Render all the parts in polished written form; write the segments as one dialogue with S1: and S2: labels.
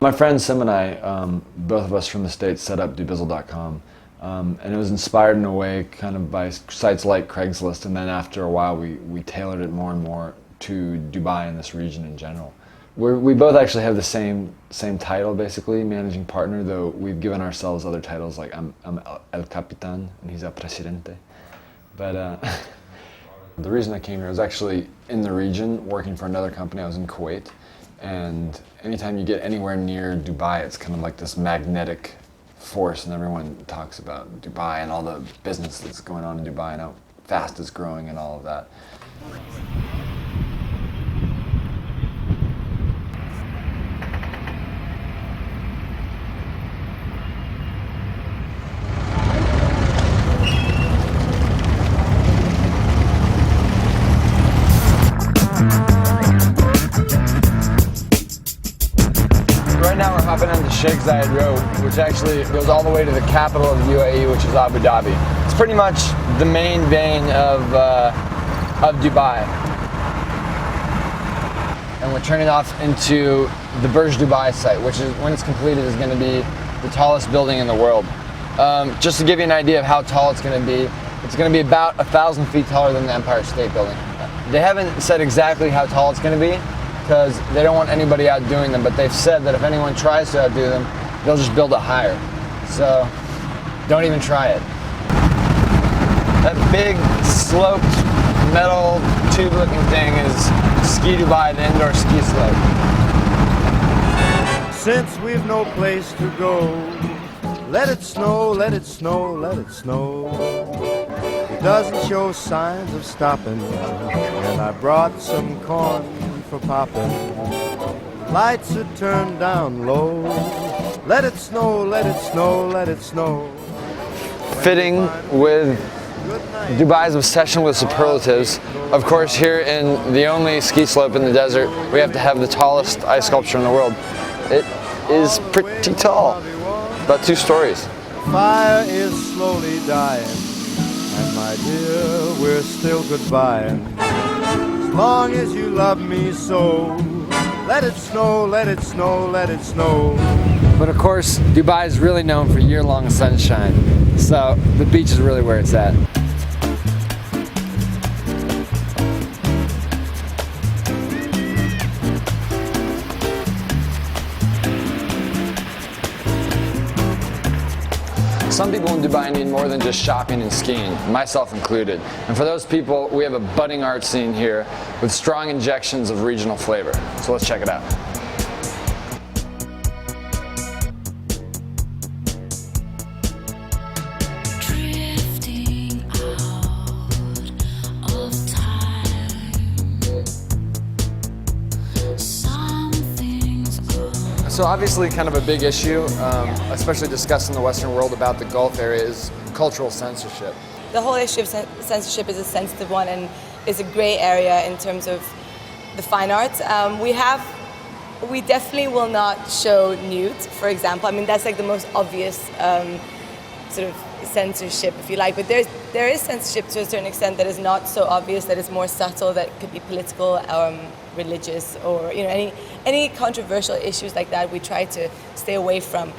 S1: My friend Sim and I, both of us from the States, set up Dubizzle.com. And it was inspired in a way kind of by sites like Craigslist, and then after a while we tailored it more and more to Dubai and this region in general. We both actually have the same title, basically, managing partner, though we've given ourselves other titles, like I'm El Capitan and he's El Presidente. But the reason I came here was actually in the region working for another company. I was in Kuwait, and anytime you get anywhere near Dubai, it's kind of like this magnetic force, and everyone talks about Dubai and all the business that's going on in Dubai and how fast it's growing and all of that. Right now we're hopping on the Sheikh Zayed Road, which actually goes all the way to the capital of the UAE, which is Abu Dhabi. It's pretty much the main vein of Dubai. And we're turning off into the Burj Dubai site, which is, when it's completed, is going to be the tallest building in the world. Just to give you an idea of how tall it's going to be, it's going to be about 1,000 feet taller than the Empire State Building. They haven't said exactly how tall it's going to be, because they don't want anybody outdoing them, but they've said that if anyone tries to outdo them, they'll just build it higher. So don't even try it. That big sloped metal tube looking thing is Ski Dubai, the indoor ski slope.
S2: Since we've no place to go, let it snow, let it snow, let it snow. It doesn't show signs of stopping, and I brought some corn for popping. Lights are turned down low. Let it snow, let it snow, let it snow.
S1: Fitting with Dubai's obsession with superlatives, of course, here in the only ski slope in the desert, we have to have the tallest ice sculpture in the world. It is pretty tall, about 2 stories.
S2: Fire is slowly dying, and my dear, we're still goodbying. As long as you love me so, let it snow, let it snow, let it snow.
S1: But of course, Dubai is really known for year-long sunshine, so the beach is really where it's at. Some people in Dubai need more than just shopping and skiing, myself included. And for those people, we have a budding art scene here with strong injections of regional flavor. So let's check it out. So obviously kind of a big issue, especially discussed in the Western world about the Gulf area, is cultural censorship.
S3: The whole issue of censorship is a sensitive one and is a gray area in terms of the fine arts. We definitely will not show nudes, for example. I mean, that's like the most obvious sort of censorship, if you like. But there is censorship to a certain extent that is not so obvious, that is more subtle, that could be political, religious, or any controversial issues like that. We try to stay away from.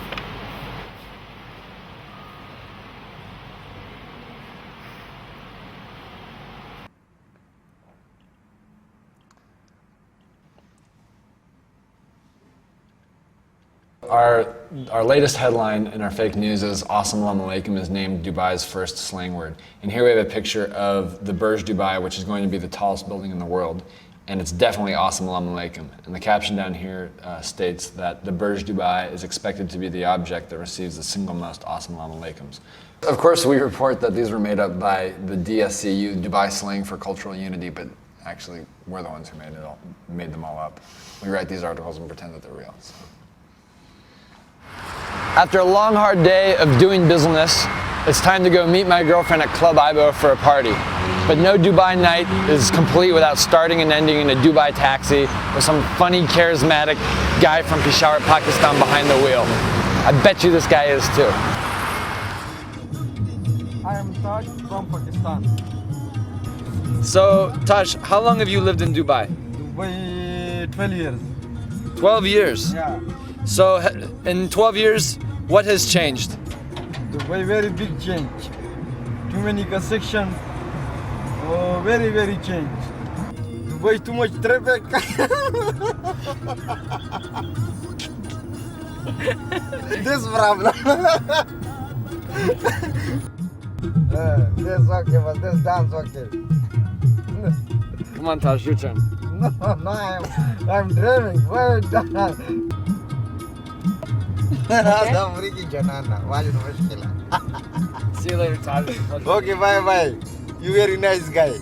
S1: Our latest headline in our fake news is Assalamu alaikum is named Dubai's first slang word. And here we have a picture of the Burj Dubai, which is going to be the tallest building in the world. And it's definitely Assalamu alaikum. And the caption down here states that the Burj Dubai is expected to be the object that receives the single most Assalamu alaikums. Of course, we report that these were made up by the DSCU, Dubai Slang for Cultural Unity, but actually we're the ones who made them all up. We write these articles and pretend that they're real. So. After a long, hard day of doing business, it's time to go meet my girlfriend at Club Ibo for a party. But no Dubai night is complete without starting and ending in a Dubai taxi with some funny, charismatic guy from Peshawar, Pakistan behind the wheel. I bet you this guy is too.
S4: I am Taj from Pakistan.
S1: So, Taj, how long have you lived in Dubai?
S4: Dubai, 12 years.
S1: 12 years?
S4: Yeah.
S1: So, in 12 years, what has changed?
S4: Dubai very big change. Too many construction. Oh, very very change. Dubai too much traffic. This problem. This okay, but this dance okay.
S1: Come on, Taj, your turn.
S4: No, I'm dreaming. Where dance? هذا أمريكي جنانا واجد مشكلة.
S1: See you later, Taj.
S4: Okay, bye bye. You very nice guy.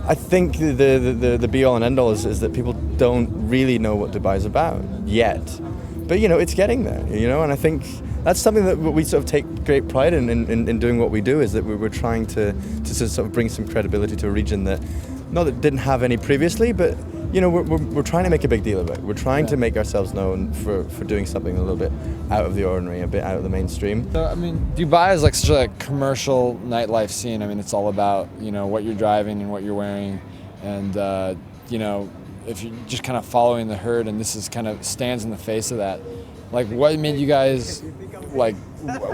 S5: I think the be all and end all is that people don't really know what Dubai is about yet, but you know it's getting there. You know, and I think that's something that we sort of take great pride in doing what we do, is that we're trying to sort of bring some credibility to a region that not that didn't have any previously, but you know we're trying to make a big deal of it. We're trying to make ourselves known for doing something a little bit out of the ordinary, a bit out of the mainstream.
S1: So, I mean, Dubai is like such a commercial nightlife scene. I mean, it's all about, you know, what you're driving and what you're wearing. And, you know, if you're just kind of following the herd, and this is kind of stands in the face of that. Like, what made you guys, like,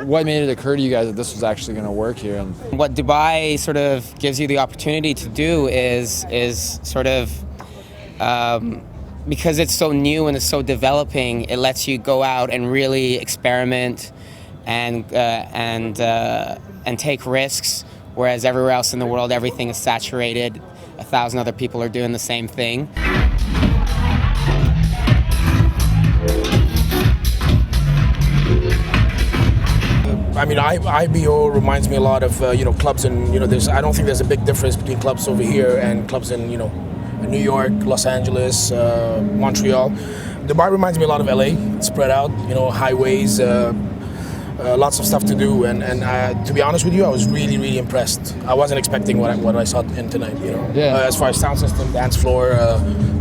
S1: what made it occur to you guys that this was actually going to work here? And
S6: what Dubai sort of gives you the opportunity to do is sort of, because it's so new and it's so developing, it lets you go out and really experiment and take risks, whereas everywhere else in the world everything is saturated. 1,000 other people are doing the same thing.
S7: I mean, IBO reminds me a lot of you know, clubs, and you know, I don't think there's a big difference between clubs over here and clubs in, you know, New York, Los Angeles, Montreal. Dubai reminds me a lot of LA. It's spread out, you know, highways, lots of stuff to do, and to be honest with you, I was really impressed. I wasn't expecting what I saw in tonight, you know.
S1: Yeah.
S7: As far as sound system, dance floor,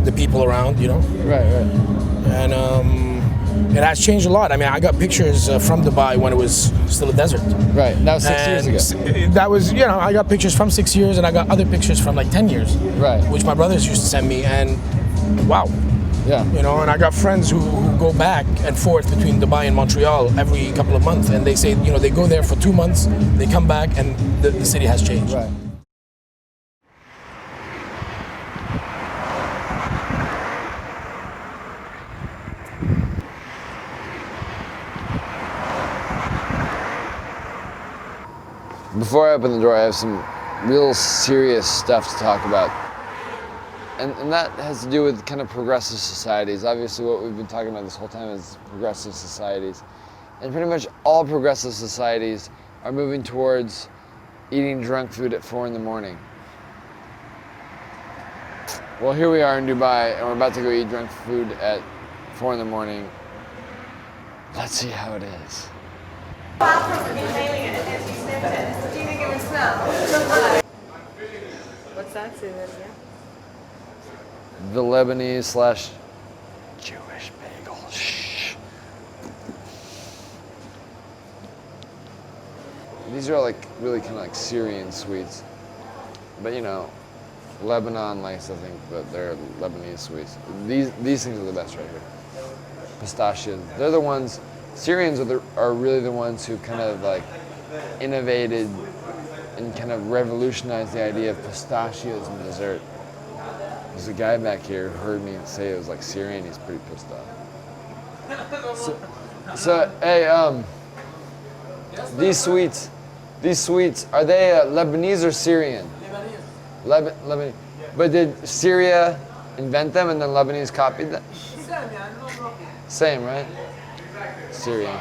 S7: the people around, you know.
S1: right.
S7: And it has changed a lot. I mean, I got pictures from Dubai when it was still a desert.
S1: Right. That was 6 years ago.
S7: That was, you know, I got pictures from 6 years, and I got other pictures from like 10 years.
S1: Right.
S7: Which my brothers used to send me, and wow.
S1: Yeah.
S7: You know, and I got friends who go back and forth between Dubai and Montreal every couple of months, and they say, you know, they go there for 2 months, they come back, and the city has changed.
S1: Right. Before I open the door, I have some real serious stuff to talk about. And that has to do with kind of progressive societies. Obviously, what we've been talking about this whole time is progressive societies. And pretty much all progressive societies are moving towards eating drunk food at 4 in the morning. Well, here we are in Dubai, and we're about to go eat drunk food at 4 in the morning. Let's see how it is.
S3: What's that? Say that again.
S1: The Lebanese/Jewish bagel. Shh. These are all like really kind of like Syrian sweets, but you know, Lebanon likes to think that they're Lebanese sweets. These things are the best right here. Pistachios. They're the ones. Syrians are really the ones who kind of like innovated and kind of revolutionized the idea of pistachios in dessert. There's a guy back here who heard me say it was like Syrian. He's pretty pissed off. So hey, these sweets, are they Lebanese or Syrian? Lebanese. But did Syria invent them and then Lebanese copied them? Same, right? Syrian.